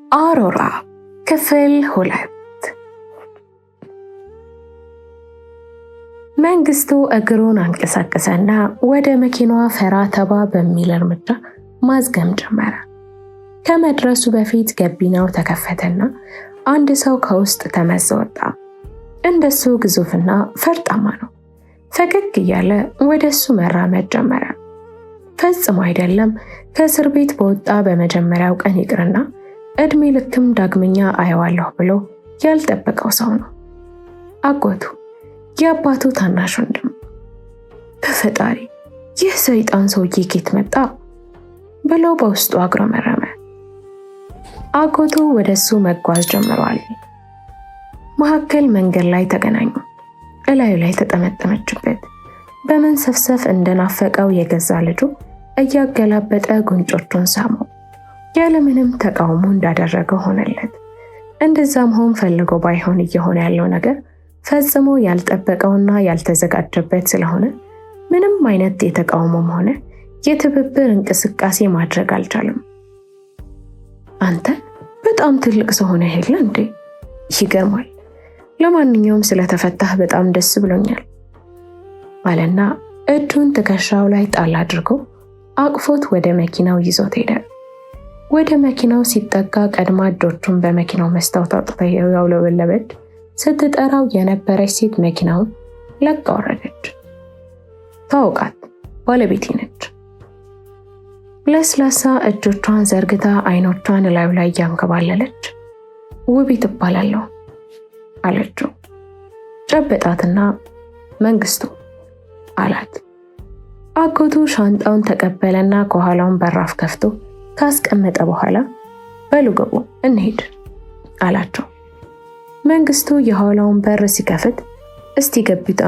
አሮራ ክፍል 2። መንግስቱ እግሩን አንቀሳቀሰና ወደ መኪናዋ ፈራ ተባ በሚል እርምጃ ማዝገም ጀመረ። ከመድረሱ በፊት ገቢናው ተከፈተና አንድ ሰው ከውስጥ ተመዞ ወጣ። እንደሱ ግዙፍና ፈርጣማ ነው። ፈገግ እያለ ወደሱ መራመድ ጀመረ። ፈጽሞ አይደለም ከእስር ቤት በወጣ በመጀመሪያው ቀን ይቅርና እድሜ ልክም ዳግመኛ አየዋለሁ ብሎ ያልጠበቀው ሰው ነው። አጎቱ፣ የአባቱ ታናሽ ወንድም። በፈጣሪ ይህ ሰይጣን ሰውዬ ከየት መጣ ብሎ በውስጡ አጉረመረመ። አጎቱ ወደሱ መጓዝ ጀምሯል። መካከል መንገድ ላይ ተገናኙ። እላዩ ላይ ተጠመጠመችበት። በመንሰፍሰፍ እንደናፈቀው የገዛ ልጁ እያገላበጠ ጉንጮቹን ሳመው። ያለምንም ተቃውሞ እንዳደረገው ሆነለት። እንደዛ መሆን ፈልጎ ባይሆን እየሆነ ያለው ነገር ፈጽሞ ያልጠበቀውና ያልተዘጋጀበት ስለሆነ ምንም አይነት የተቃውሞም ሆነ የትብብር እንቅስቃሴ ማድረግ አልቻለም። አንተ በጣም ትልቅ ሰው ሆነህ የለ እንዴ? ይገርማል። ለማንኛውም ስለተፈታህ በጣም ደስ ብሎኛል አለና እጁን ትከሻው ላይ ጣል አድርጎ አቅፎት ወደ መኪናው ይዞት ሄደ። ወደ መኪናው ሲጠጋ ቀድማ እጆቹን በመኪናው መስታወት አውጥታ ያውለበለበች ስትጠራው የነበረች ሴት መኪናውን ለቃ ወረደች። ታውቃት፣ ባለቤቴ ነች። ለስላሳ እጆቿን ዘርግታ አይኖቿን ላዩ ላይ ያንከባለለች ውቢት እባላለሁ አለችው። ጨበጣትና መንግስቱ አላት። አጎቱ ሻንጣውን ተቀበለና ከኋላውን በራፍ ከፍቶ ካስቀመጠ በኋላ በሉ ግቡ እንሄድ አላቸው። መንግስቱ የኋላውን በር ሲከፍት እስቲ ገቢታ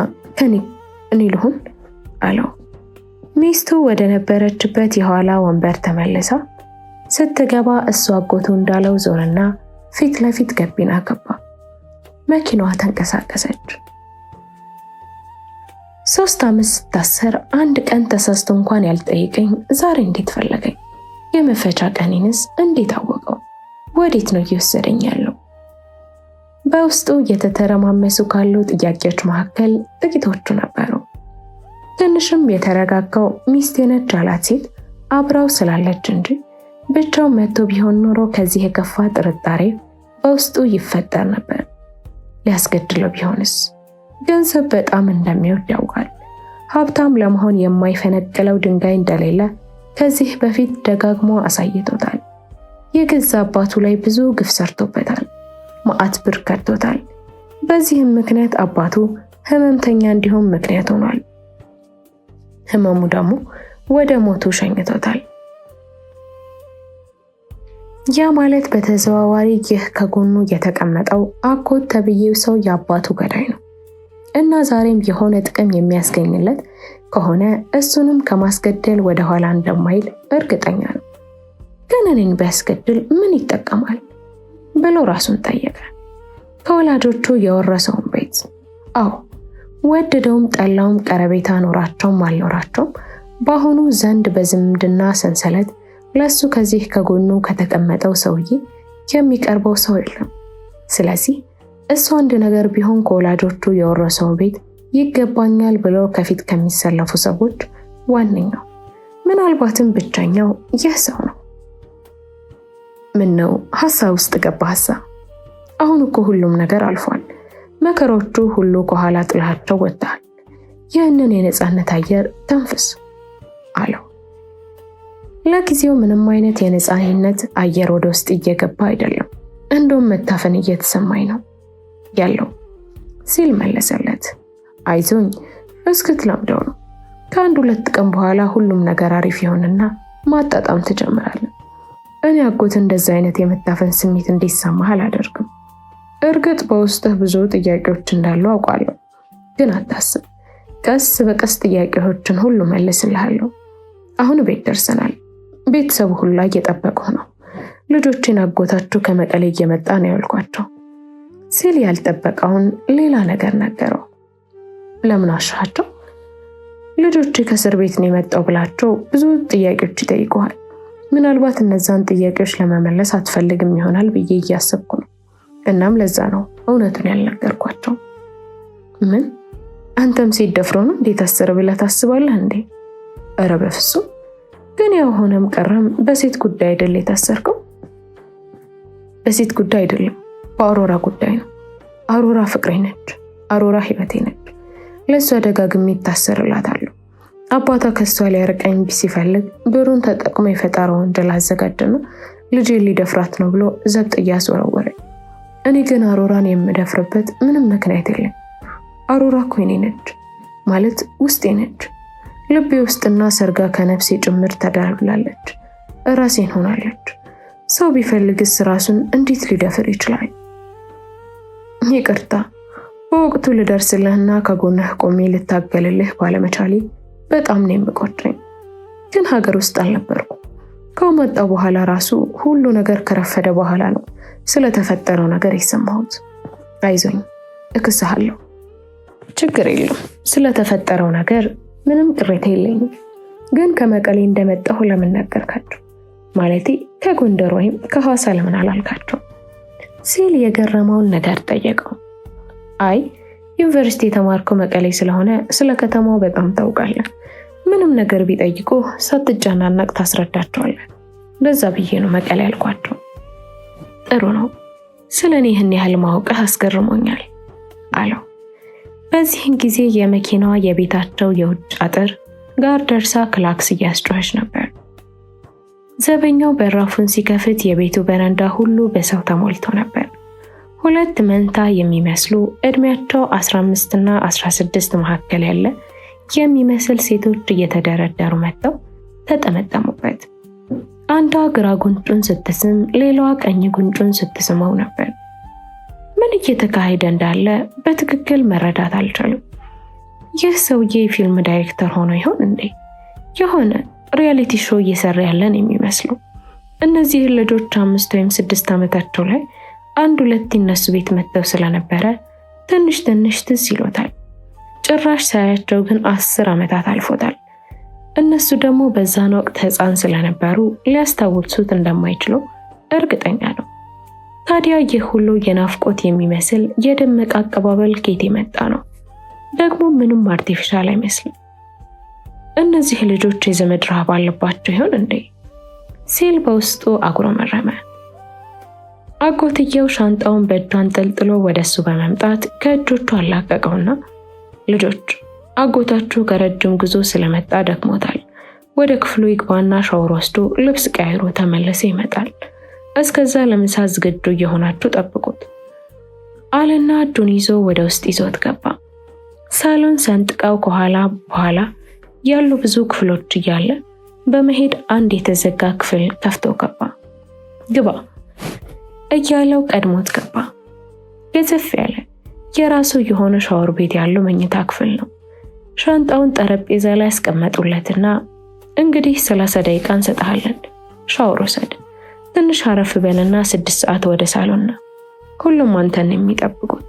እኔ ልሁን አለው። ሚስቱ ወደ ነበረችበት የኋላ ወንበር ተመልሳ ስትገባ እሱ አጎቱ እንዳለው ዞርና ፊት ለፊት ገቢና ገባ። መኪናዋ ተንቀሳቀሰች። 3 ዓመት ስታሰር አንድ ቀን ተሳስቶ እንኳን ያልጠይቀኝ ዛሬ እንዴት ፈለገኝ? የመፈቻ ቀኔንስ እንዴት አወቀው? ወዴት ነው እየወሰደኝ ያለው? በውስጡ እየተተረማመሱ ካሉ ጥያቄዎች መካከል ጥቂቶቹ ነበሩ። ትንሽም የተረጋጋው ሚስቴ ነች ያላት ሴት አብራው ስላለች እንጂ ብቻው መጥቶ ቢሆን ኖሮ ከዚህ የከፋ ጥርጣሬ በውስጡ ይፈጠር ነበር። ሊያስገድለው ቢሆንስ? ገንዘብ በጣም እንደሚወድ ያውቃል። ሀብታም ለመሆን የማይፈነቅለው ድንጋይ እንደሌለ ከዚህ በፊት ደጋግሞ አሳይቶታል። የገዛ አባቱ ላይ ብዙ ግፍ ሰርቶበታል። መዓት ብር ከድቶታል። በዚህም ምክንያት አባቱ ህመምተኛ እንዲሆን ምክንያት ሆኗል። ህመሙ ደግሞ ወደ ሞቱ ሸኝቶታል። ያ ማለት በተዘዋዋሪ ይህ ከጎኑ የተቀመጠው አጎት ተብዬው ሰው የአባቱ ገዳይ ነው እና ዛሬም የሆነ ጥቅም የሚያስገኝለት ከሆነ እሱንም ከማስገደል ወደ ኋላ እንደማይል እርግጠኛ ነው። ግን እኔን ቢያስገድል ምን ይጠቀማል ብሎ ራሱን ጠየቀ። ከወላጆቹ የወረሰውን ቤት፣ አዎ ወደደውም ጠላውም ቀረቤታ ኖራቸውም አልኖራቸውም በአሁኑ ዘንድ በዝምድና ሰንሰለት ለሱ ከዚህ ከጎኑ ከተቀመጠው ሰውዬ የሚቀርበው ሰው የለም። ስለዚህ እሱ አንድ ነገር ቢሆን ከወላጆቹ የወረሰውን ቤት ይገባኛል ብሎ ከፊት ከሚሰለፉ ሰዎች ዋነኛው ምናልባትም ብቸኛው ይህ ሰው ነው። ምን ነው ሐሳብ ውስጥ ገባ? ሐሳብ አሁን እኮ ሁሉም ነገር አልፏል። መከሮቹ ሁሉ ከኋላ ጥላቸው ወጥተዋል። ይህንን የነጻነት አየር ተንፍስ አለው። ለጊዜው ምንም አይነት የነጻነት አየር ወደ ውስጥ እየገባ አይደለም፣ እንደውም መታፈን እየተሰማኝ ነው ያለው ሲል መለሰለት። አይዞኝ እስክትለምደው ነው። ከአንድ 2 ቀን በኋላ ሁሉም ነገር አሪፍ ይሆንና ማጣጣም ትጀምራለህ። እኔ አጎት እንደዚህ አይነት የመታፈን ስሜት እንዲሰማህ አላደርግም። እርግጥ በውስጥህ ብዙ ጥያቄዎች እንዳሉ አውቃለሁ፣ ግን አታስብ፣ ቀስ በቀስ ጥያቄዎችን ሁሉ መልስልሃለሁ። አሁን ቤት ደርሰናል። ቤተሰቡ ሁሉ እየጠበቁ ነው። ልጆችን አጎታችሁ ከመቀሌ እየመጣ ነው ያልኳቸው ሲል ያልጠበቀውን ሌላ ነገር ነገረው። ለምን አሻቸው? ልጆቼ ከእስር ቤት ነው የመጣው ብላቸው ብዙ ጥያቄዎች ይጠይቁሃል። ምናልባት እነዛን ጥያቄዎች ለመመለስ አትፈልግም ይሆናል ብዬ እያሰብኩ ነው። እናም ለዛ ነው እውነቱን ያልነገርኳቸው። ምን? አንተም ሴት ደፍሮ ነው እንዴት አሰረ ብለህ ታስባለህ እንዴ? ኧረ በፍጹም። ግን ያው ሆነም ቀረም በሴት ጉዳይ አይደል የታሰርከው? በሴት ጉዳይ አይደለም፣ በአውሮራ ጉዳይ ነው። አውሮራ ፍቅሬ ነች። አውሮራ ህይወቴ ነች። ለእሷ ደጋግሜ ይታሰርላታለሁ። አባቷ ከሷ ሊያርቀኝ ሲፈልግ ብሩን ተጠቅሞ የፈጠራ ወንጀል አዘጋጀና ልጄን ሊደፍራት ነው ብሎ ዘብጥ እያስወረወረኝ። እኔ ግን አውሮራን የምደፍርበት ምንም ምክንያት የለም። አውሮራ እኮ የኔ ነች፣ ማለት ውስጤ ነች። ልቤ ውስጥና ሰርጋ ከነፍሴ ጭምር ተደርብላለች። ራሴን ሆናለች። ሰው ቢፈልግስ ራሱን እንዴት ሊደፍር ይችላል? ይቅርታ፣ በወቅቱ ልደርስልህና ከጎንህ ቆሜ ልታገልልህ ባለመቻሌ በጣም ነው የምቆጨኝ። ግን ሀገር ውስጥ አልነበርኩ። ከመጣሁ በኋላ ራሱ ሁሉ ነገር ከረፈደ በኋላ ነው ስለተፈጠረው ነገር የሰማሁት። አይዞኝ፣ እክስሃለሁ። ችግር የለም። ስለተፈጠረው ነገር ምንም ቅሬታ የለኝም። ግን ከመቀሌ እንደመጣሁ ለምን ነገርካቸው? ማለቴ ከጎንደር ወይም ከሐዋሳ ለምን አላልካቸው? ሲል የገረመውን ነገር ጠየቀው። አይ ዩኒቨርሲቲ የተማርከው መቀሌ ስለሆነ ስለ ከተማው በጣም ታውቃለህ። ምንም ነገር ቢጠይቁ ሳትጨናነቅ ታስረዳቸዋለህ። ለዛ ብዬ ነው መቀሌ ያልኳቸው። ጥሩ ነው። ስለኔ ይህን ያህል ማወቅህ አስገርሞኛል አለው። በዚህን ጊዜ የመኪናዋ የቤታቸው የውጭ አጥር ጋር ደርሳ ክላክስ እያስጮኸች ነበር። ዘበኛው በራፉን ሲከፍት የቤቱ በረንዳ ሁሉ በሰው ተሞልቶ ነበር። ሁለት መንታ የሚመስሉ እድሜያቸው 15 እና 16 መካከል ያለ የሚመስል ሴቶች እየተደረደሩ መጥተው ተጠመጠሙበት። አንዷ ግራ ጉንጩን ስትስም፣ ሌላዋ ቀኝ ጉንጩን ስትስመው ነበር። ምን እየተካሄደ እንዳለ በትክክል መረዳት አልቻሉም። ይህ ሰውዬ የፊልም ዳይሬክተር ሆኖ ይሆን እንዴ? የሆነ ሪያሊቲ ሾው እየሰራ ያለን የሚመስሉ። እነዚህን ልጆች 5 ወይም 6 ዓመታቸው ላይ 1-2 እነሱ ቤት መጥተው ስለነበረ ትንሽ ትዝ ይሎታል። ጭራሽ ሳያቸው ግን 10 ዓመታት አልፎታል። እነሱ ደግሞ በዛን ወቅት ሕፃን ስለነበሩ ሊያስታውሱት እንደማይችሉ እርግጠኛ ነው። ታዲያ ይህ ሁሉ የናፍቆት የሚመስል የደመቀ አቀባበል ከየት የመጣ ነው? ደግሞ ምንም አርቲፊሻል አይመስልም። እነዚህ ልጆች የዘመድ ረሃብ አለባቸው ይሆን እንዴ? ሲል በውስጡ አጉረመረመ። አጎትየው ሻንጣውን በእጁ አንጠልጥሎ ወደሱ በመምጣት ከእጆቹ አላቀቀውና ልጆች፣ አጎታችሁ ከረጅም ጉዞ ስለመጣ ደክሞታል። ወደ ክፍሉ ይግባና ሻወር ወስዶ ልብስ ቀይሮ ተመልሶ ይመጣል። እስከዛ ለምሳ ዝግጁ እየሆናችሁ ጠብቁት አለና እጁን ይዞ ወደ ውስጥ ይዞት ገባ። ሳሎን ሰንጥቀው በኋላ ያሉ ብዙ ክፍሎች እያለ በመሄድ አንድ የተዘጋ ክፍል ከፍቶ ገባ። ግባ እያለው ቀድሞት ገባ። ገዘፍ ያለ የራሱ የሆነ ሻወር ቤት ያለው መኝታ ክፍል ነው። ሻንጣውን ጠረጴዛ ላይ ያስቀመጡለትና እንግዲህ 30 ደቂቃ እንሰጥሃለን፣ ሻወር ወሰድ፣ ትንሽ አረፍ በልና 6 ሰዓት ወደ ሳሎንና ሁሉም አንተን የሚጠብቁት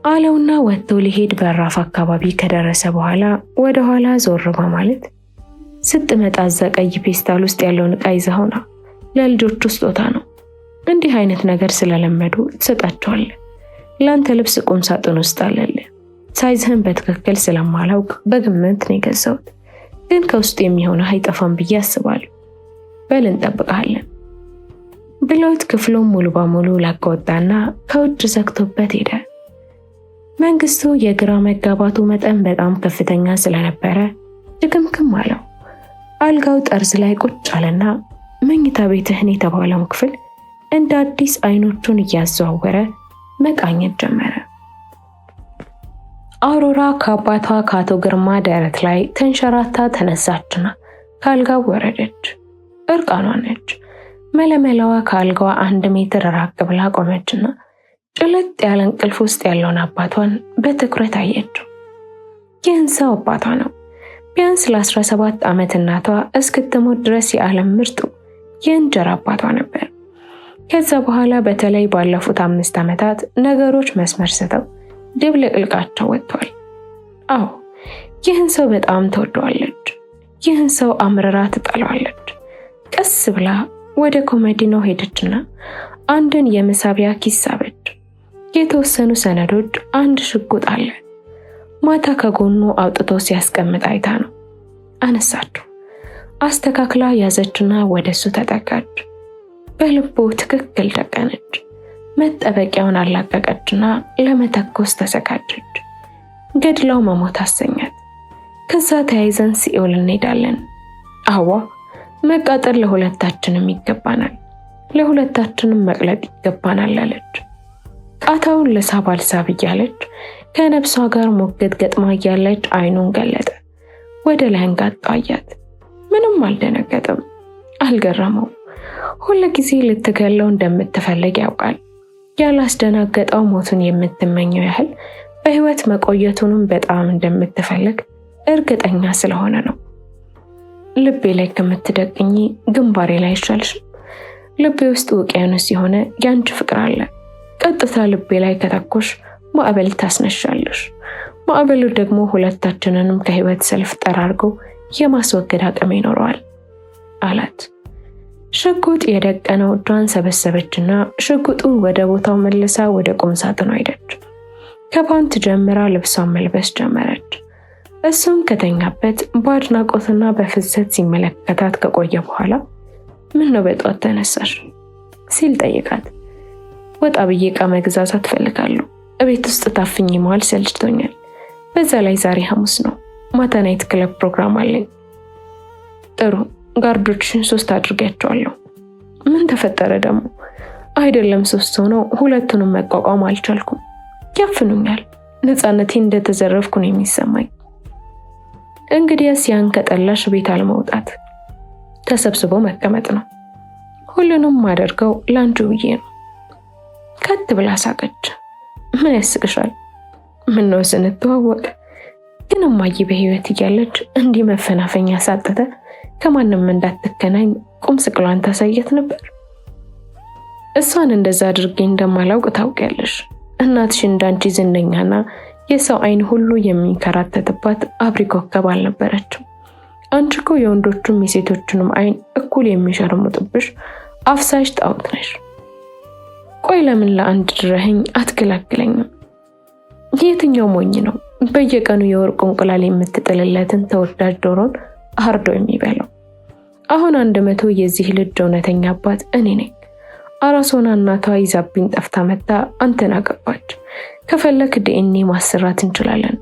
አለውና ወጥቶ ሊሄድ በራፍ አካባቢ ከደረሰ በኋላ ወደ ኋላ ዞር በማለት ስትመጣ እዛ ቀይ ፔስታል ውስጥ ያለውን ዕቃ ይዘኸው ና፣ ለልጆቹ ስጦታ ነው። እንዲህ አይነት ነገር ስለለመዱ ትሰጣቸዋለህ። ለአንተ ልብስ ቁም ሳጥን ውስጥ አለልህ። ሳይዝህን በትክክል ስለማላውቅ በግምት ነው የገዛሁት፣ ግን ከውስጡ የሚሆነው አይጠፋም ብዬ አስባለሁ። በል እንጠብቅሃለን ብለውት ክፍሉን ሙሉ በሙሉ ላከወጣና ከውጭ ዘግቶበት ሄደ። መንግስቱ የግራ መጋባቱ መጠን በጣም ከፍተኛ ስለነበረ ድክምክም አለው። አልጋው ጠርዝ ላይ ቁጭ አለና መኝታ ቤትህን የተባለውን ክፍል እንደ አዲስ አይኖቹን እያዘዋወረ መቃኘት ጀመረ። አውሮራ ከአባቷ ከአቶ ግርማ ደረት ላይ ተንሸራታ ተነሳችና ከአልጋው ወረደች። እርቃኗ ነች። መለመላዋ ከአልጋዋ 1 ሜትር ራቅ ብላ ቆመችና ጭልጥ ያለ እንቅልፍ ውስጥ ያለውን አባቷን በትኩረት አየችው። ይህን ሰው አባቷ ነው። ቢያንስ ለ17 ዓመት እናቷ እስክትሞት ድረስ የዓለም ምርጡ የእንጀራ አባቷ ነበር። ከዛ በኋላ በተለይ ባለፉት 5 ዓመታት ነገሮች መስመር ስተው ድብልቅልቃቸው ወጥቷል። አዎ ይህን ሰው በጣም ትወደዋለች። ይህን ሰው አምርራ ትጠላዋለች። ቀስ ብላ ወደ ኮሜዲኖ ሄደችና አንድን የመሳቢያ ኪስ ሳበች። የተወሰኑ ሰነዶች፣ አንድ ሽጉጥ አለ። ማታ ከጎኑ አውጥቶ ሲያስቀምጥ አይታ ነው። አነሳችው። አስተካክላ ያዘችና ወደሱ ተጠጋች። በልቡ ትክክል ደቀነች። መጠበቂያውን አላቀቀችና ለመተኮስ ተዘጋጀች። ገድላው መሞት አሰኛት። ከዛ ተያይዘን ሲኦል እንሄዳለን። አዋ መቃጠል ለሁለታችንም ይገባናል፣ ለሁለታችንም መቅለጥ ይገባናል አለች። ቃታውን ለሳብ አልሳብ እያለች ከነብሷ ጋር ሞገድ ገጥማ እያለች አይኑን ገለጠ። ወደ ላይ አንጋጦ አያት። ምንም አልደነገጠም፣ አልገረመው። ሁሉ ጊዜ ልትገለው እንደምትፈልግ ያውቃል። ያላስደናገጠው ሞቱን የምትመኘው ያህል በህይወት መቆየቱንም በጣም እንደምትፈልግ እርግጠኛ ስለሆነ ነው። ልቤ ላይ ከምትደቅኝ ግንባሬ ላይ አይሻልሽም? ልቤ ውስጥ ውቅያኖስ የሆነ ያንቺ ፍቅር አለ። ቀጥታ ልቤ ላይ ከተኮሽ ማዕበል ታስነሻለሽ። ማዕበሉ ደግሞ ሁለታችንንም ከህይወት ሰልፍ ጠራርጎ የማስወገድ አቅም ይኖረዋል አላት። ሽጉጥ የደቀነው እጇን ሰበሰበችና ሽጉጡን ወደ ቦታው መልሳ ወደ ቁም ሳጥኑ ሄደች። ከፓንት ጀምራ ልብሷን መልበስ ጀመረች። እሱም ከተኛበት በአድናቆትና በፍዘት ሲመለከታት ከቆየ በኋላ ምን ነው በጧት ተነሳሽ ሲል ጠይቃት። ወጣ ብዬ ዕቃ መግዛት እፈልጋለሁ። እቤት ውስጥ ታፍኝ መዋል ሰልችቶኛል። በዛ ላይ ዛሬ ሐሙስ ነው፣ ማታ ናይት ክለብ ፕሮግራም አለኝ። ጥሩ፣ ጋርዶችን 3 አድርጌያቸዋለሁ። ምን ተፈጠረ ደግሞ? አይደለም 3 ሆነው ሁለቱንም መቋቋም አልቻልኩም። ያፍኑኛል። ነፃነቴን እንደተዘረፍኩ ነው የሚሰማኝ። እንግዲያስ ያን ከጠላሽ ቤት አለመውጣት፣ ተሰብስቦ መቀመጥ ነው። ሁሉንም ማደርገው ላንቺ ብዬ ነው። ከት ብላ ሳቀች። ምን ያስቅሻል? ምን ነው ስንተዋወቅ ግን እማዬ በህይወት እያለች እንዲህ መፈናፈኛ ሳጠተ ከማንም እንዳትገናኝ ቁም ስቅሏን ታሳየት ነበር። እሷን እንደዛ አድርጌ እንደማላውቅ ታውቂያለሽ። እናትሽ እንዳንቺ ዝነኛና የሰው አይን ሁሉ የሚንከራተትባት አብሪ ኮከብ አልነበረችም። አንቺ እኮ የወንዶቹም የሴቶቹንም አይን እኩል የሚሸርሙጥብሽ አፍሳሽ ጣዖት ነሽ። ቆይ ለምን ለአንድ ድረህኝ አትገላግለኝም? የትኛው ሞኝ ነው በየቀኑ የወርቅ እንቁላል የምትጥልለትን ተወዳጅ ዶሮን አርዶ የሚበላው? አሁን 100 የዚህ ልጅ እውነተኛ አባት እኔ ነኝ። አራሶና እናቷ ይዛብኝ ጠፍታ መጣ አንተን አገባች። ከፈለክ ዲኤንኤ ማሰራት እንችላለን።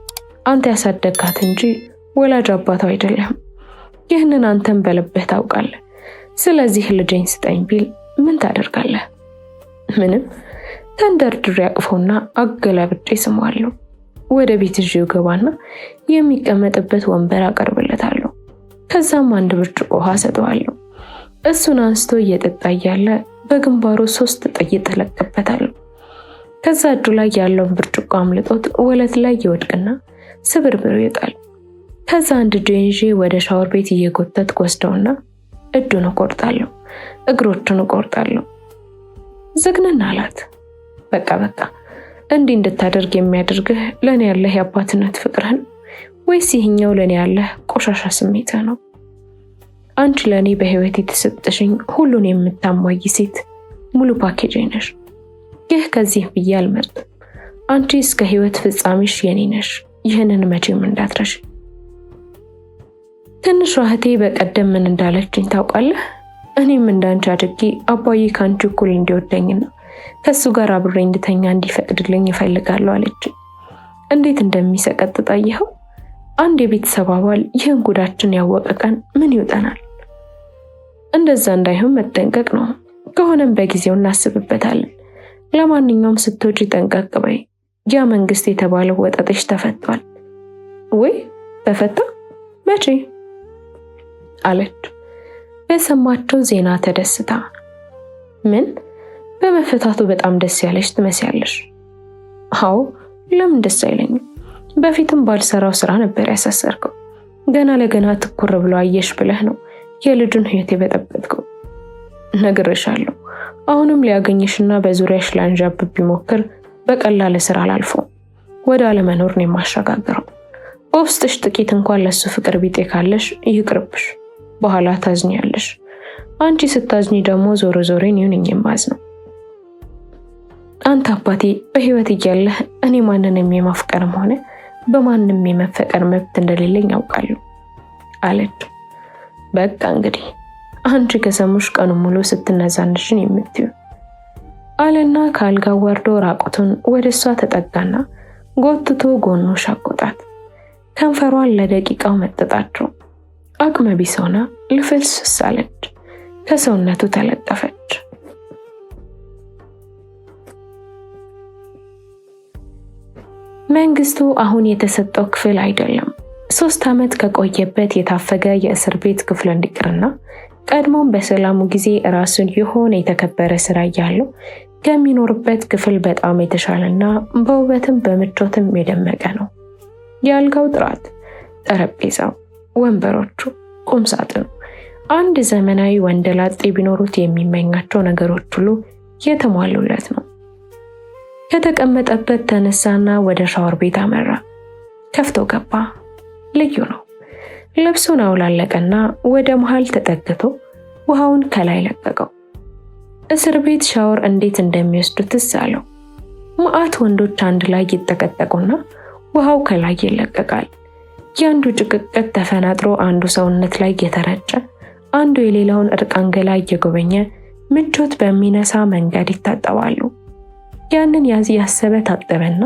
አንተ ያሳደጋት እንጂ ወላጅ አባቷ አይደለም። ይህንን አንተም በልብህ ታውቃለህ። ስለዚህ ልጄን ስጠኝ ቢል ምን ታደርጋለህ? ምንም። ተንደርድሬ አቅፎና አገላብጬ ስሟለሁ። ወደ ቤት ይዤው ገባና የሚቀመጥበት ወንበር አቀርብለታለሁ። ከዛም 1 ብርጭቆ ውሃ ሰጠዋለሁ። እሱን አንስቶ እየጠጣ እያለ በግንባሩ 3 ጥይት ተለቀበታለሁ። ከዛ እጁ ላይ ያለውን ብርጭቆ አምልጦት ወለት ላይ ይወድቅና ስብርብሩ ይጣል። ከዛ አንድ እጄን ይዤ ወደ ሻወር ቤት እየጎተትኩ ወስደውና እጁን እቆርጣለሁ፣ እግሮቹን እቆርጣለሁ። ዝግነና አላት። በቃ እንዲህ እንድታደርግ የሚያደርግህ ለኔ ያለህ የአባትነት ፍቅርህን ወይስ ይህኛው ለኔ ያለህ ቆሻሻ ስሜትህ ነው? አንቺ ለኔ በህይወት የተሰጠሽኝ ሁሉን የምታሟይ ሴት ሙሉ ፓኬጅ ነሽ። ይህ ከዚህ ብዬ አልመርጥም። አንቺ እስከ ህይወት ፍጻሜሽ የኔ ነሽ። ይህንን መቼም እንዳትረሽ። ትንሿ እህቴ በቀደም ምን እንዳለችኝ ታውቃለህ? እኔም እንዳንቺ አድጌ አባዬ ካንቺ እኩል እንዲወደኝና ከሱ ጋር አብሬ እንድተኛ እንዲፈቅድልኝ ይፈልጋለሁ አለች። እንዴት እንደሚሰቀጥጥ አየኸው? አንድ የቤተሰብ አባል ይህን ጉዳችን ያወቀ ቀን ምን ይውጠናል? እንደዛ እንዳይሆን መጠንቀቅ ነው። ከሆነም በጊዜው እናስብበታለን። ለማንኛውም ስትወጪ ጠንቀቅ በይ። ያ መንግስት የተባለው ወጣትሽ ተፈቷል። ወይ ተፈታ? መቼ? አለች በሰማቸው ዜና ተደስታ። ምን? በመፈታቱ በጣም ደስ ያለሽ ትመስያለሽ። አዎ፣ ለምን ደስ አይለኝም? በፊትም ባልሰራው ስራ ነበር ያሳሰርከው። ገና ለገና ትኩር ብሎ አየሽ ብለህ ነው የልጁን ህይወት የበጠበጥከው። ነግሬሻለሁ። አሁንም ሊያገኝሽና በዙሪያሽ ላንዣብብ ቢሞክር በቀላል ስራ አላልፈውም። ወደ አለመኖር ነው የማሸጋግረው። በውስጥሽ ጥቂት እንኳን ለሱ ፍቅር ቢጤ ካለሽ ይቅርብሽ። በኋላ ታዝኛለሽ። አንቺ ስታዝኝ ደግሞ ዞሮ ዞሬን ይሁንኝ የማዝነው። አንተ አባቴ በህይወት እያለህ እኔ ማንንም የማፍቀርም ሆነ በማንም የመፈቀር መብት እንደሌለኝ ያውቃለሁ አለች። በቃ እንግዲህ አንቺ ከሰሙሽ ቀኑ ሙሉ ስትነዛንሽን የምትዩ አለና ከአልጋው ወርዶ ራቁቱን ወደ እሷ ተጠጋና ጎትቶ ጎኑ ሻቆጣት። ከንፈሯን ለደቂቃው መጠጣቸው። አቅመ ቢስ ሆና ልፍስፍስ አለች። ከሰውነቱ ተለጠፈች። መንግስቱ አሁን የተሰጠው ክፍል አይደለም። 3 ዓመት ከቆየበት የታፈገ የእስር ቤት ክፍል እንዲቀርና ቀድሞም በሰላሙ ጊዜ ራሱን የሆነ የተከበረ ስራ ያለው ከሚኖርበት ክፍል በጣም የተሻለና በውበትም በምቾትም የደመቀ ነው። የአልጋው ጥራት፣ ጠረጴዛው፣ ወንበሮቹ፣ ቁምሳጥኑ አንድ ዘመናዊ ወንደላጤ ቢኖሩት የሚመኛቸው ነገሮች ሁሉ የተሟሉለት ነው። ከተቀመጠበት ተነሳና ወደ ሻወር ቤት አመራ። ከፍቶ ገባ። ልዩ ነው። ልብሱን አውላለቀና ወደ መሃል ተጠግቶ ውሃውን ከላይ ለቀቀው። እስር ቤት ሻወር እንዴት እንደሚወስዱ ትዝ አለው። መዓት ወንዶች አንድ ላይ ይጠቀጠቁና ውሃው ከላይ ይለቀቃል። ያንዱ ጭቅቅት ተፈናጥሮ አንዱ ሰውነት ላይ የተረጨ፣ አንዱ የሌላውን እርቃን ገላ እየጎበኘ ምቾት በሚነሳ መንገድ ይታጠባሉ። ያንን ያሰበ ታጠበና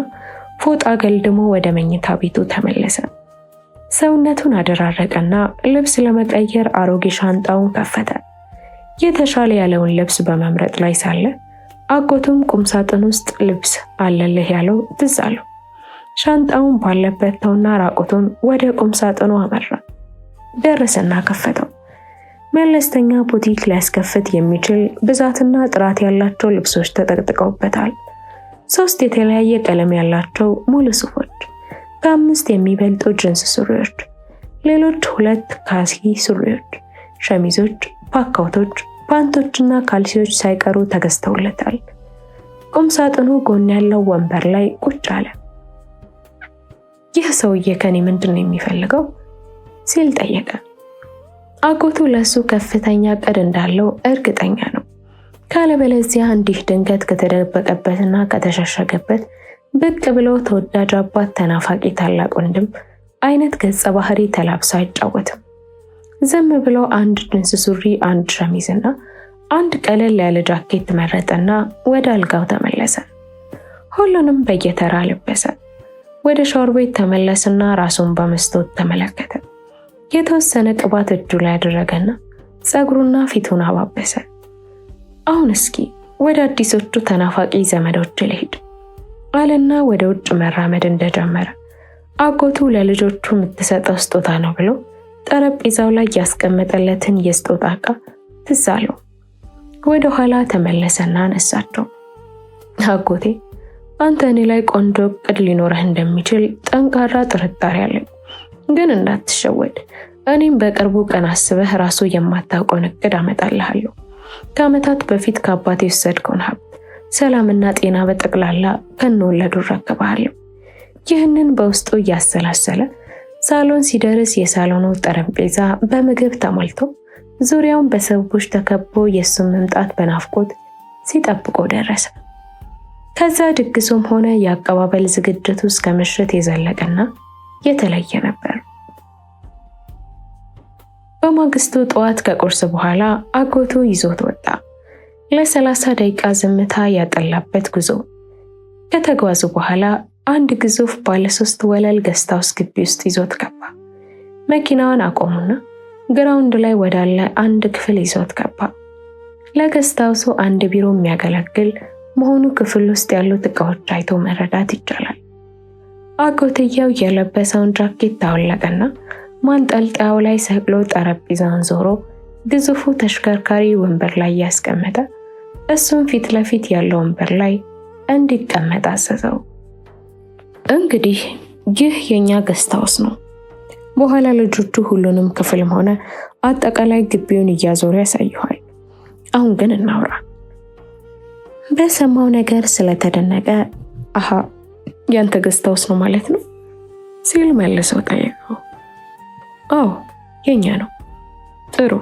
ፎጣ ገልድሞ ወደ መኝታ ቤቱ ተመለሰ። ሰውነቱን አደራረቀና ልብስ ለመቀየር አሮጌ ሻንጣውን ከፈተ። የተሻለ ያለውን ልብስ በመምረጥ ላይ ሳለ አጎቱም ቁምሳጥን ውስጥ ልብስ አለልህ ያለው ትዝ አለው። ሻንጣውን ባለበት ተውና ራቁቱን ወደ ቁምሳጥኑ አመራ። ደረሰና ከፈተው። መለስተኛ ቡቲክ ሊያስከፍት የሚችል ብዛትና ጥራት ያላቸው ልብሶች ተጠቅጥቀውበታል። 3 የተለያየ ቀለም ያላቸው ሙሉ ሱፎች፣ ከ5 የሚበልጡ ጅንስ ሱሪዎች፣ ሌሎች 2 ካኪ ሱሪዎች፣ ሸሚዞች፣ ፓካውቶች፣ ፓንቶችና ካልሲዎች ሳይቀሩ ተገዝተውለታል። ቁም ሳጥኑ ጎን ያለው ወንበር ላይ ቁጭ አለ። ይህ ሰውዬ ከኔ ምንድን ነው የሚፈልገው ሲል ጠየቀ። አጎቱ ለሱ ከፍተኛ ዕቅድ እንዳለው እርግጠኛ ነው። ካለበለዚያ እንዲህ ድንገት ከተደበቀበትና ከተሸሸገበት ብቅ ብሎ ተወዳጅ አባት ተናፋቂ ታላቅ ወንድም አይነት ገጸ ባህሪ ተላብሶ አይጫወትም። ዝም ብሎ አንድ ጅንስ ሱሪ፣ አንድ ሸሚዝና አንድ ቀለል ያለ ጃኬት መረጠና ወደ አልጋው ተመለሰ። ሁሉንም በየተራ ለበሰ። ወደ ሻወር ቤት ተመለሰና ራሱን በመስታወት ተመለከተ። የተወሰነ ቅባት እጁ ላይ አደረገና ፀጉሩና ፊቱን አባበሰ። አሁን እስኪ ወደ አዲሶቹ ተናፋቂ ዘመዶች ልሂድ አለና ወደ ውጭ መራመድ እንደጀመረ አጎቱ ለልጆቹ የምትሰጠው ስጦታ ነው ብሎ ጠረጴዛው ላይ ያስቀመጠለትን የስጦታ ዕቃ ትዝ አለው። ወደ ኋላ ተመለሰና አነሳቸው። አጎቴ፣ አንተ እኔ ላይ ቆንጆ ዕቅድ ሊኖርህ እንደሚችል ጠንካራ ጥርጣሬ አለኝ። ግን እንዳትሸወድ፣ እኔም በቅርቡ ቀን አስበህ ራሱ የማታውቀውን ዕቅድ አመጣልሃለሁ። ከዓመታት በፊት ከአባቴ የወሰድከውን ሀብት፣ ሰላምና ጤና በጠቅላላ ከነወለዱ እረከብሃለሁ። ይህንን በውስጡ እያሰላሰለ ሳሎን ሲደርስ የሳሎኑ ጠረጴዛ በምግብ ተሞልቶ ዙሪያውን በሰዎች ተከቦ የእሱን መምጣት በናፍቆት ሲጠብቆ ደረሰ። ከዛ ድግሱም ሆነ የአቀባበል ዝግጅቱ እስከ ምሽት የዘለቀና የተለየ ነበር። በማግስቱ ጠዋት ከቁርስ በኋላ አጎቱ ይዞት ወጣ። ለ30 ደቂቃ ዝምታ ያጠላበት ጉዞ ከተጓዙ በኋላ አንድ ግዙፍ ባለ 3 ወለል ገስታውስ ግቢ ውስጥ ይዞት ገባ። መኪናውን አቆሙና ግራውንድ ላይ ወዳለ አንድ ክፍል ይዞት ገባ። ለገስታውሱ አንድ ቢሮ የሚያገለግል መሆኑ ክፍል ውስጥ ያሉት ዕቃዎች አይቶ መረዳት ይቻላል። አጎትየው የለበሰውን ጃኬት አወለቀና ማንጠልጠያው ላይ ሰቅሎ ጠረጴዛውን ዞሮ ግዙፉ ተሽከርካሪ ወንበር ላይ ያስቀመጠ፣ እሱም ፊት ለፊት ያለው ወንበር ላይ እንዲቀመጥ አዘዘው። እንግዲህ ይህ የኛ ገስታውስ ነው። በኋላ ልጆቹ ሁሉንም ክፍልም ሆነ አጠቃላይ ግቢውን እያዞሩ ያሳዩሃል። አሁን ግን እናውራ። በሰማው ነገር ስለተደነቀ አሃ ያንተ ገስታውስ ነው ማለት ነው ሲል መልሰው ጠየቀው። አዎ የኛ ነው። ጥሩ፣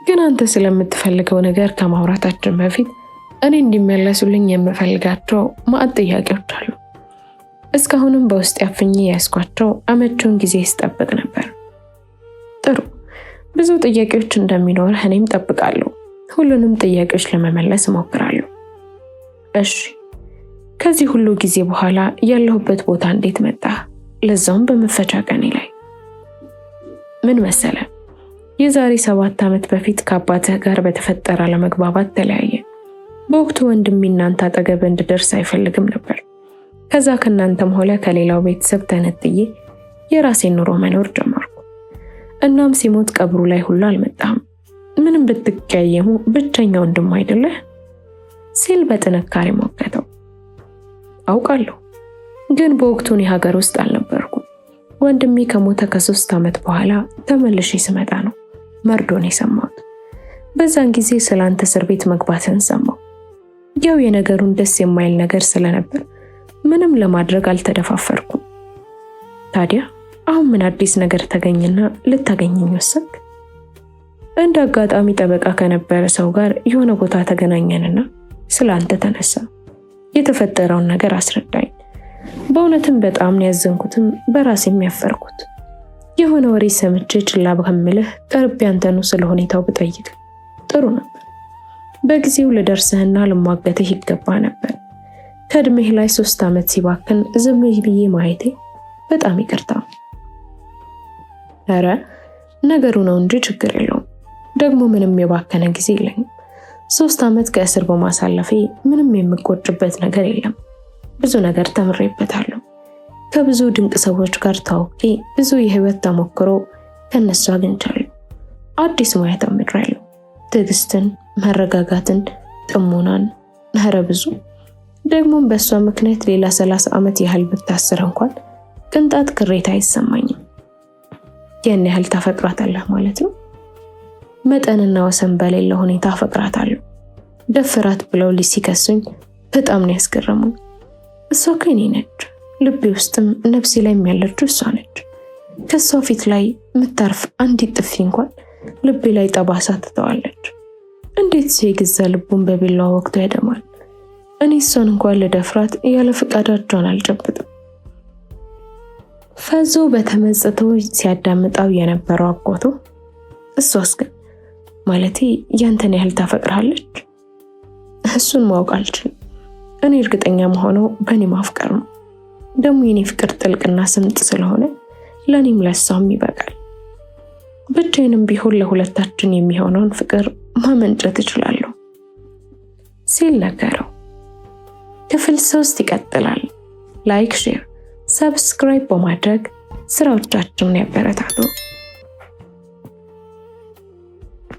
ግን አንተ ስለምትፈልገው ነገር ከማውራታችን በፊት እኔ እንዲመለሱልኝ የምፈልጋቸው ማዕት ጥያቄዎች አሉ። እስካሁንም በውስጥ ያፍኜ ያስኳቸው አመቹን ጊዜ ስጠብቅ ነበር። ጥሩ፣ ብዙ ጥያቄዎች እንደሚኖርህ እኔም ጠብቃለሁ። ሁሉንም ጥያቄዎች ለመመለስ እሞክራለሁ። እሺ፣ ከዚህ ሁሉ ጊዜ በኋላ ያለሁበት ቦታ እንዴት መጣህ? ለዛውም በመፈቻ ቀኔ ላይ። ምን መሰለ፣ የዛሬ 7 ዓመት በፊት ከአባትህ ጋር በተፈጠረ አለመግባባት ተለያየ። በወቅቱ ወንድሜ እናንተ አጠገብ እንድደርስ አይፈልግም ነበር። ከዛ ከእናንተም ሆነ ከሌላው ቤተሰብ ተነጥዬ የራሴን ኑሮ መኖር ጀመርኩ። እናም ሲሞት ቀብሩ ላይ ሁሉ አልመጣም። ምንም ብትቀያየሙ ብቸኛ ወንድም አይደለህ ሲል በጥንካሬ ሞገተው። አውቃለሁ፣ ግን በወቅቱ እኔ ሀገር ውስጥ አልነበርኩም። ወንድሜ ከሞተ ከ3 ዓመት በኋላ ተመልሼ ስመጣ ነው መርዶን የሰማሁት። በዛን ጊዜ ስላንተ እስር ቤት መግባትን ሰማሁ። ያው የነገሩን ደስ የማይል ነገር ስለነበር ምንም ለማድረግ አልተደፋፈርኩም። ታዲያ አሁን ምን አዲስ ነገር ተገኘና ልታገኘኝ ወሰንክ? እንደ አጋጣሚ ጠበቃ ከነበረ ሰው ጋር የሆነ ቦታ ተገናኘንና ስላንተ ተነሳ። የተፈጠረውን ነገር አስረዳኝ። በእውነትም በጣም ያዘንኩትም በራሴም ያፈርኩት። የሆነ ወሬ ሰምቼ ችላ ከምልህ ቀርቤ አንተኑ ስለ ሁኔታው ብጠይቅ ጥሩ ነበር። በጊዜው ልደርስህና ልሟገትህ ይገባ ነበር። ከእድሜህ ላይ 3 ዓመት ሲባክን ዝም ብዬ ማየቴ በጣም ይቅርታ። ኧረ ነገሩ ነው እንጂ ችግር የለውም። ደግሞ ምንም የባከነ ጊዜ የለኝም። 3 ዓመት ከእስር በማሳለፌ ምንም የምቆጭበት ነገር የለም። ብዙ ነገር ተምሬበታለሁ። ከብዙ ድንቅ ሰዎች ጋር ታውቂ ብዙ የህይወት ተሞክሮ ከነሱ አግኝቻለሁ። አዲስ ሙያ ተምሬያለሁ። ትዕግስትን፣ መረጋጋትን፣ ጥሞናን፣ ኧረ ብዙ። ደግሞም በእሷ ምክንያት ሌላ 30 ዓመት ያህል ብታስር እንኳን ቅንጣት ቅሬታ አይሰማኝም። ያን ያህል ታፈቅራታለህ ማለት ነው? መጠንና ወሰን በሌለ ሁኔታ አፈቅራታለሁ። ደፍራት ብለው ሲከሱኝ በጣም ነው ያስገረሙኝ። እሷ ከኔ ነች። ልቤ ውስጥም ነፍሴ ላይ ያለችው እሷ ነች። ከሷ ፊት ላይ የምታርፍ አንዲት ጥፊ እንኳን ልቤ ላይ ጠባሳ ትተዋለች። እንዴት ሰው የገዛ ልቡን በቢላዋ ወቅቱ ያደማል? እኔ እሷን እንኳን ልደፍራት ያለ ፍቃዳቸውን አልጨብጥም። ፈዞ በተመጽቶ ሲያዳምጣው የነበረው አጎቱ እሷስ ግን ማለቴ ያንተን ያህል ታፈቅራለች? እሱን ማወቅ አልችልም። እኔ እርግጠኛ መሆነው በእኔ ማፍቀር ነው። ደግሞ የኔ ፍቅር ጥልቅና ስምጥ ስለሆነ ለእኔም ለሷም ይበቃል። ብቻዬንም ቢሆን ለሁለታችን የሚሆነውን ፍቅር ማመንጨት እችላለሁ ሲል ነገረው። ክፍል 3 ይቀጥላል። ላይክ፣ ሼር፣ ሰብስክራይብ በማድረግ ስራዎቻችንን ያበረታቱ።